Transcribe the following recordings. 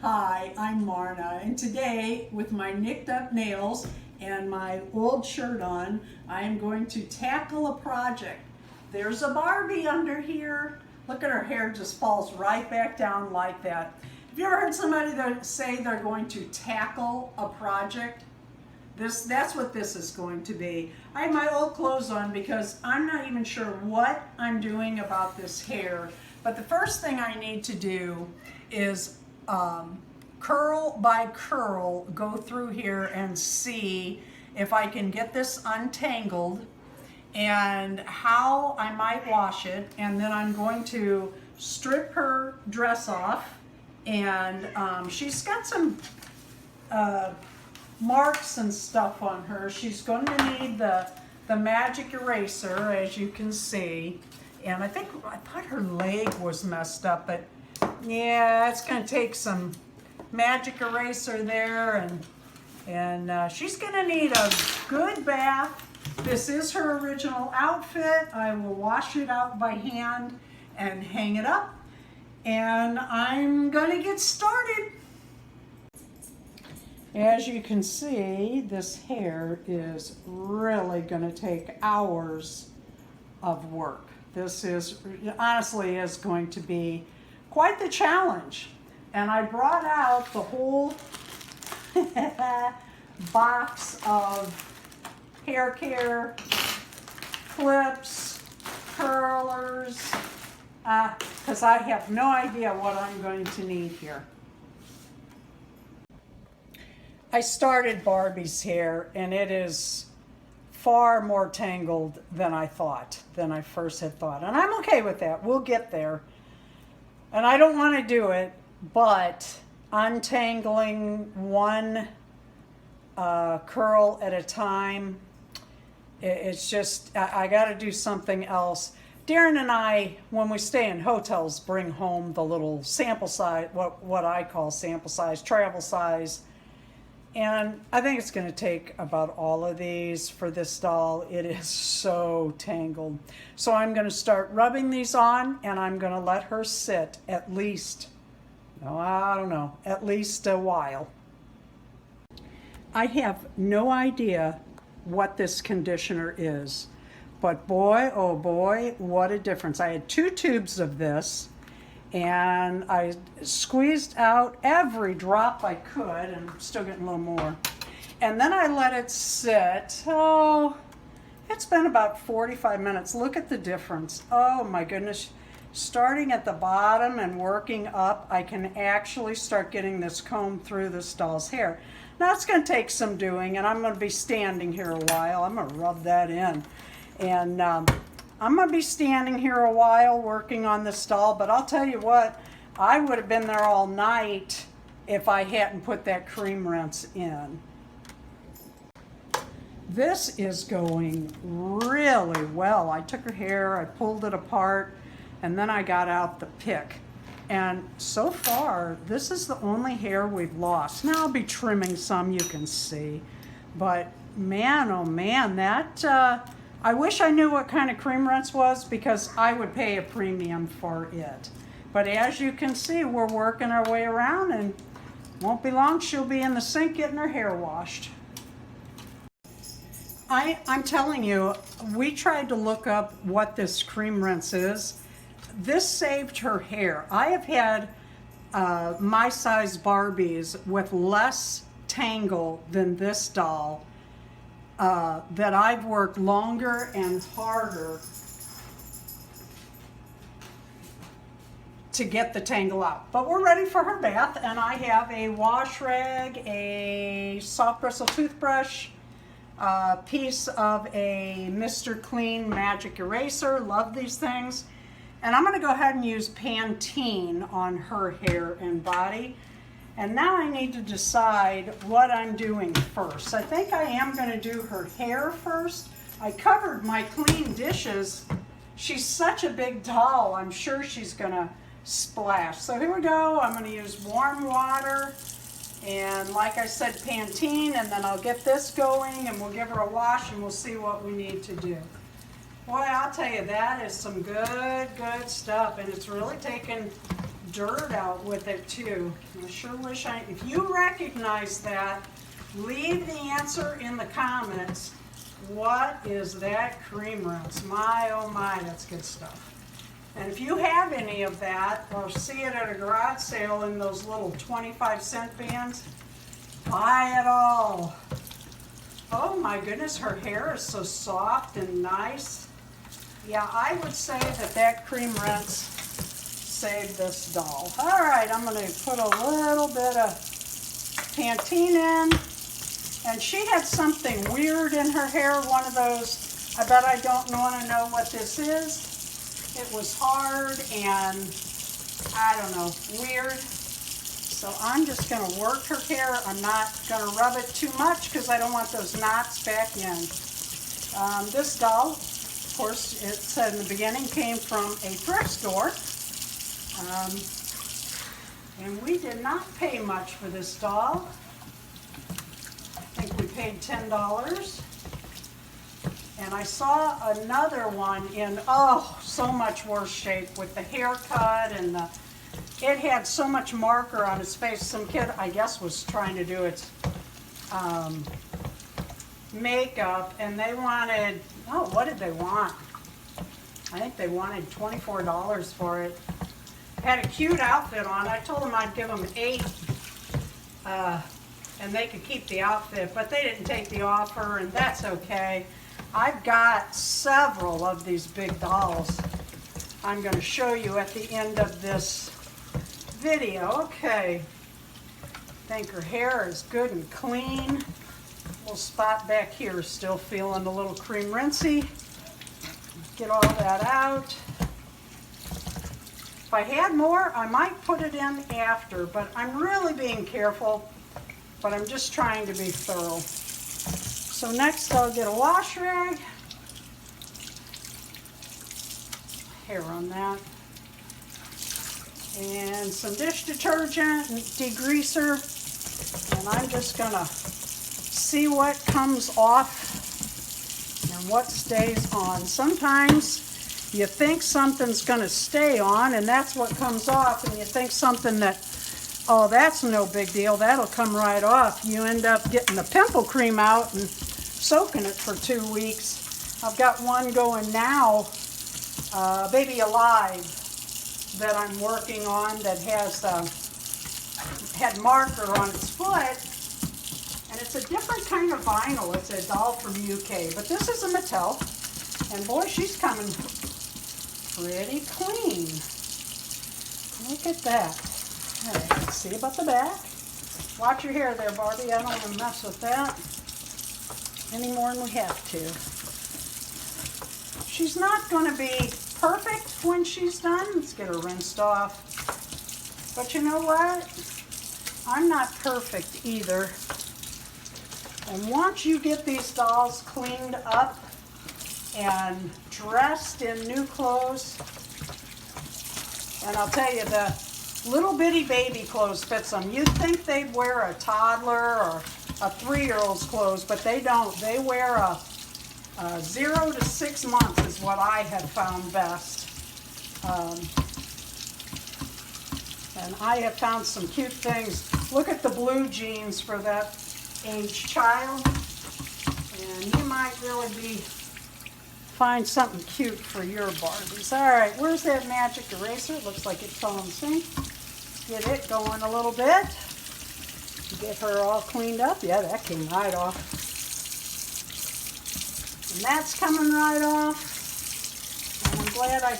Hi, I'm Marna, and today, with my nicked up nails and my old shirt on, I am going to tackle a project. There's a Barbie under here. Look at her hair, just falls right back down like that. Have you ever heard somebody say they're going to tackle a project? That's what this is going to be. I have my old clothes on because I'm not even sure what I'm doing about this hair. But the first thing I need to do is curl by curl go through here and see if I can get this untangled and how I might wash it. And then I'm going to strip her dress off, and she's got some marks and stuff on her. She's going to need the magic eraser, as you can see. And I thought her leg was messed up, but yeah, it's going to take some magic eraser there, and she's going to need a good bath. This is her original outfit. I will wash it out by hand and hang it up, and I'm going to get started. As you can see, this hair is really going to take hours of work. This is honestly is going to be quite the challenge. And I brought out the whole box of hair care, clips, curlers, because I have no idea what I'm going to need here. I started Barbie's hair, and it is far more tangled than I first had thought. And I'm okay with that. We'll get there. And I don't want to do it, but untangling one curl at a time, it's just, I got to do something else. Deron and I, when we stay in hotels, bring home the little sample size, what I call sample size, travel size. And I think it's going to take about all of these for this doll. It is so tangled. So I'm going to start rubbing these on, and I'm going to let her sit at least, I don't know, at least a while. I have no idea what this conditioner is, but boy, oh boy, what a difference. I had 2 tubes of this, and I squeezed out every drop I could, and I'm still getting a little more. And then I let it sit. Oh, it's been about 45 minutes. Look at the difference. Oh my goodness. Starting at the bottom and working up, I can actually start getting this comb through this doll's hair. Now it's going to take some doing, and I'm going to be standing here a while. I'm going to rub that in. And I'm going to be standing here a while working on this doll, but I'll tell you what, I would have been there all night if I hadn't put that cream rinse in. This is going really well. I took her hair, I pulled it apart, and then I got out the pick. And so far, this is the only hair we've lost. Now I'll be trimming some, you can see. But man, oh man, that... I wish I knew what kind of cream rinse was, because I would pay a premium for it. But as you can see, we're working our way around, and won't be long she'll be in the sink getting her hair washed. I'm telling you, we tried to look up what this cream rinse is. This saved her hair. I have had My Size Barbies with less tangle than this doll, that I've worked longer and harder to get the tangle out. But we're ready for her bath, and I have a wash rag, a soft bristle toothbrush, a piece of a Mr. Clean magic eraser. Love these things. And I'm going to go ahead and use Pantene on her hair and body. And now I need to decide what I'm doing first. I think I am going to do her hair first. I covered my clean dishes. She's such a big doll, I'm sure she's going to splash. So here we go. I'm going to use warm water, and like I said, Pantene, and then I'll get this going, and we'll give her a wash, and we'll see what we need to do. Boy, I'll tell you, that is some good stuff, and it's really taken dirt out with it too. I sure wish if you recognize that, leave the answer in the comments. What is that cream rinse? My, oh my, that's good stuff. And if you have any of that, or see it at a garage sale in those little 25-cent bins, buy it all. Oh my goodness, her hair is so soft and nice. Yeah, I would say that cream rinse saved this doll. All right, I'm going to put a little bit of Pantene in. And she had something weird in her hair, one of those, I bet I don't want to know what this is. It was hard and, I don't know, weird. So I'm just going to work her hair. I'm not going to rub it too much because I don't want those knots back in. This doll, of course, it said in the beginning, came from a thrift store. And we did not pay much for this doll. I think we paid $10. And I saw another one in, oh, so much worse shape with the haircut and it had so much marker on its face. Some kid, I guess, was trying to do its makeup, and they wanted, oh, what did they want? I think they wanted $24 for it. Had a cute outfit on. I told them I'd give them 8. And they could keep the outfit, but they didn't take the offer, and that's okay. I've got several of these big dolls I'm going to show you at the end of this video. Okay, I think her hair is good and clean. Little spot back here, still feeling a little cream rinsey. Get all that out. If I had more, I might put it in after, but I'm really being careful. But I'm just trying to be thorough. So next I'll get a wash rag. Hair on that. And some dish detergent and degreaser. And I'm just gonna see what comes off and what stays on. Sometimes you think something's gonna stay on and that's what comes off, and you think something that, oh, that's no big deal, that'll come right off. You end up getting the pimple cream out and soaking it for 2 weeks. I've got one going now, Baby Alive, that I'm working on that has had marker on its foot, and it's a different kind of vinyl. It's a doll from UK, but this is a Mattel, and boy, she's coming pretty clean. Look at that. All right, let's see about the back. Watch your hair there, Barbie. I don't want to mess with that any more than we have to. She's not going to be perfect when she's done. Let's get her rinsed off. But you know what? I'm not perfect either. And once you get these dolls cleaned up and dressed in new clothes, and I'll tell you, the little bitty baby clothes fits them. You'd think they'd wear a toddler or a 3-year-old's clothes, but they don't. They wear a 0 to 6 months is what I have found best. And I have found some cute things. Look at the blue jeans for that age child. And you might really find something cute for your Barbies. All right, where's that magic eraser? It looks like it fell in sync. Get it going a little bit. Get her all cleaned up. Yeah, that came right off. And that's coming right off. And I'm glad I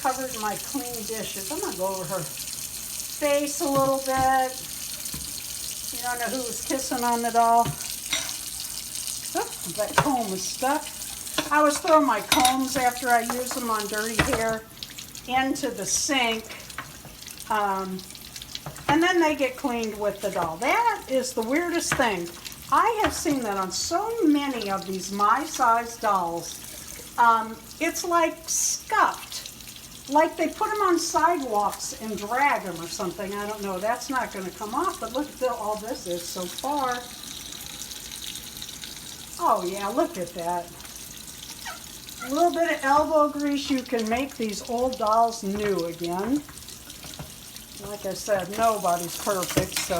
covered my clean dishes. I'm going to go over her face a little bit. You don't know who was kissing on the doll. Oh, that comb is stuck. I always throw my combs after I use them on dirty hair into the sink. And then they get cleaned with the doll. That is the weirdest thing. I have seen that on so many of these My Size dolls. It's like scuffed. Like they put them on sidewalks and drag them or something. I don't know. That's not going to come off. But look at all this is so far. Oh, yeah. Look at that. A little bit of elbow grease. You can make these old dolls new again. Like I said, nobody's perfect, so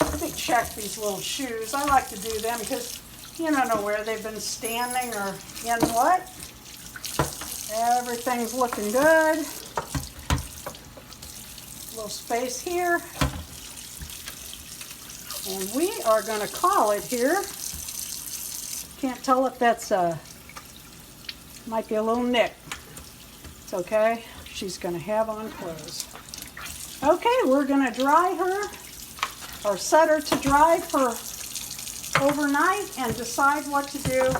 let me check these little shoes. I like to do them because you don't know where they've been standing or in what. Everything's looking good. Little space here. And we are going to call it here. Can't tell if that's might be a little nick. It's okay. She's going to have on clothes. Okay, we're going to dry her or set her to dry for overnight and decide what to do.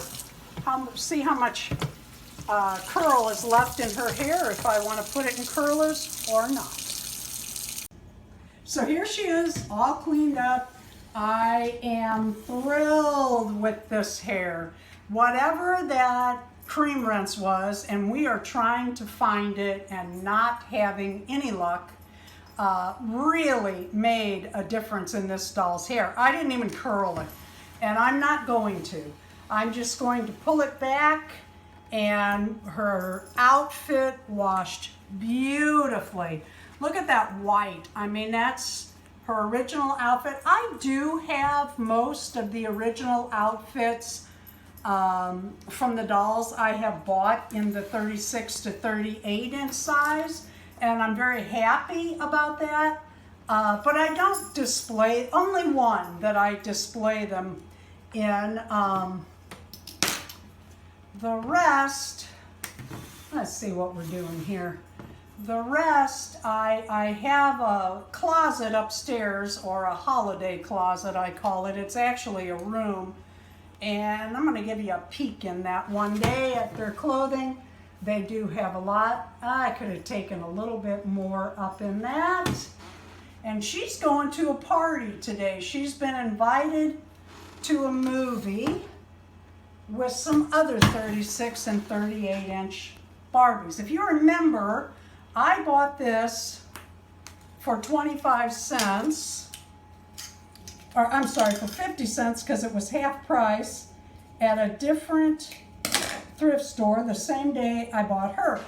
See how much curl is left in her hair, if I want to put it in curlers or not. So here she is, all cleaned up. I am thrilled with this hair. Whatever that cream rinse was, and we are trying to find it and not having any luck, really made a difference in this doll's hair. I didn't even curl it, and I'm not going to. I'm just going to pull it back, and her outfit washed beautifully. Look at that white. I mean, that's her original outfit. I do have most of the original outfits from the dolls I have bought in the 36 to 38 inch size, and I'm very happy about that. But I don't display, only one that I display them in. The rest, let's see what we're doing here. The rest, I have a closet upstairs, or a holiday closet I call it. It's actually a room, and I'm going to give you a peek in that one day at their clothing. They do have a lot. I could have taken a little bit more up in that. And she's going to a party today. She's been invited to a movie with some other 36 and 38 inch Barbies. If you remember, I bought this for 25 cents, or I'm sorry, for 50 cents because it was half price at a different thrift store the same day I bought her.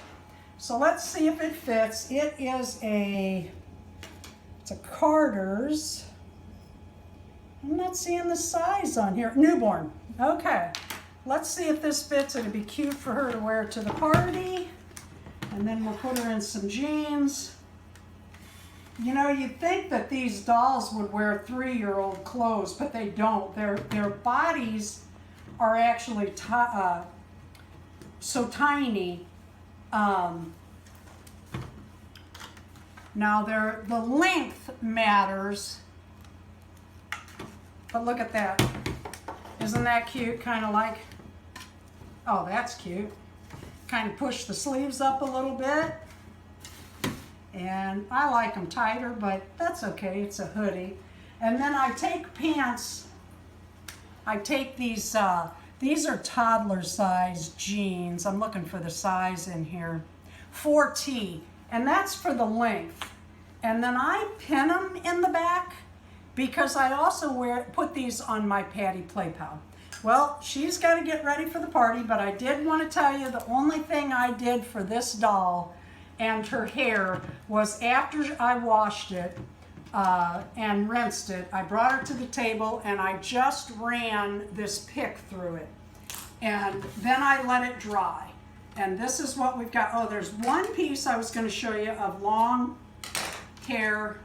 So let's see if it fits. It's a Carter's. I'm not seeing the size on here. Newborn. Okay. Let's see if this fits. It'd be cute for her to wear to the party. And then we'll put her in some jeans. You know, you'd think that these dolls would wear 3-year-old clothes, but they don't. Their bodies are actually so tiny. Now the length matters, but look at that. Isn't that cute? Kind of like, oh, that's cute. Kind of push the sleeves up a little bit. And I like them tighter, but that's okay. It's a hoodie. And then I take pants. I take these are toddler size jeans. I'm looking for the size in here. 4T. And that's for the length. And then I pin them in the back because I also put these on my Patty Play Pal. Well, she's got to get ready for the party, but I did want to tell you the only thing I did for this doll and her hair was after I washed it and rinsed it, I brought her to the table and I just ran this pick through it. And then I let it dry. And this is what we've got. Oh, there's one piece I was going to show you of long hair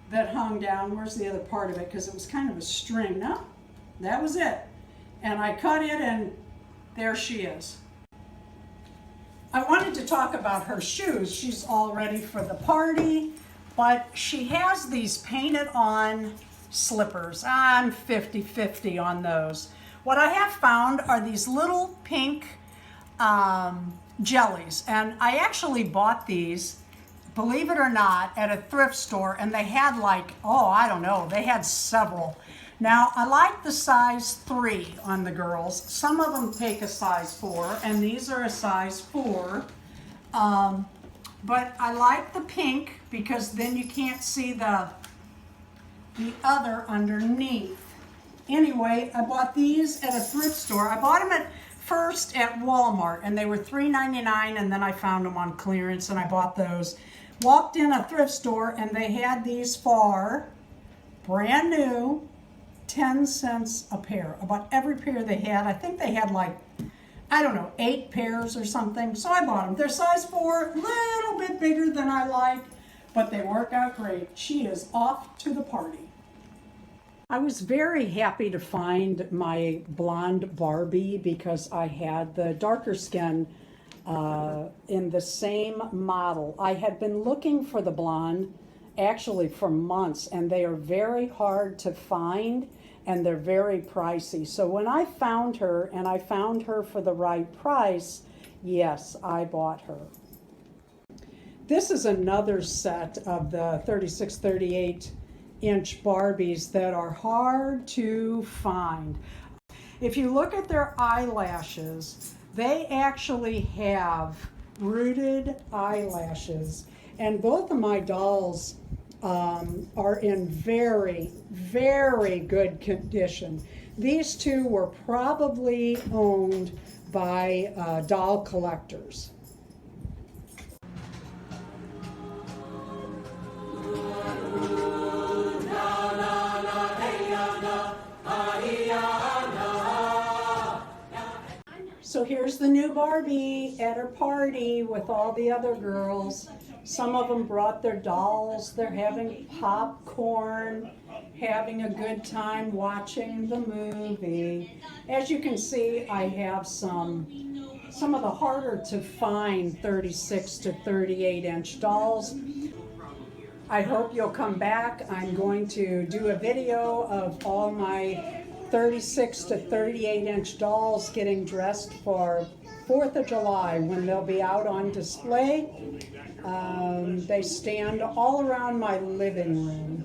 that hung down. Where's the other part of it? Because it was kind of a string. No, that was it. And I cut it and there she is. I wanted to talk about her shoes. She's all ready for the party, but she has these painted on slippers. I'm 50-50 on those. What I have found are these little pink jellies, and I actually bought these, believe it or not, at a thrift store, and they had like, oh, I don't know, they had several. Now, I like the size 3 on the girls. Some of them take a size 4, and these are a size 4. But I like the pink because then you can't see the other underneath. Anyway, I bought these at a thrift store. I bought them first at Walmart, and they were $3.99, and then I found them on clearance, and I bought those. walked in a thrift store and they had these for brand new, 10 cents a pair. About every pair they had. I think they had like, I don't know, 8 pairs or something. So I bought them. They're size 4, a little bit bigger than I like, but they work out great. She is off to the party. I was very happy to find my blonde Barbie because I had the darker skin in the same model. I had been looking for the blonde actually for months, and they are very hard to find and they're very pricey. So when I found her, and I found her for the right price, yes, I bought her. This is another set of the 36-38 inch Barbies that are hard to find. If you look at their eyelashes, they actually have rooted eyelashes, and both of my dolls are in very, very good condition. These two were probably owned by doll collectors. So here's the new Barbie at her party with all the other girls. Some of them brought their dolls. They're having popcorn, having a good time watching the movie. As you can see, I have some of the harder to find 36 to 38 inch dolls. I hope you'll come back. I'm going to do a video of all my 36 to 38 inch dolls getting dressed for 4th of July when they'll be out on display. They stand all around my living room.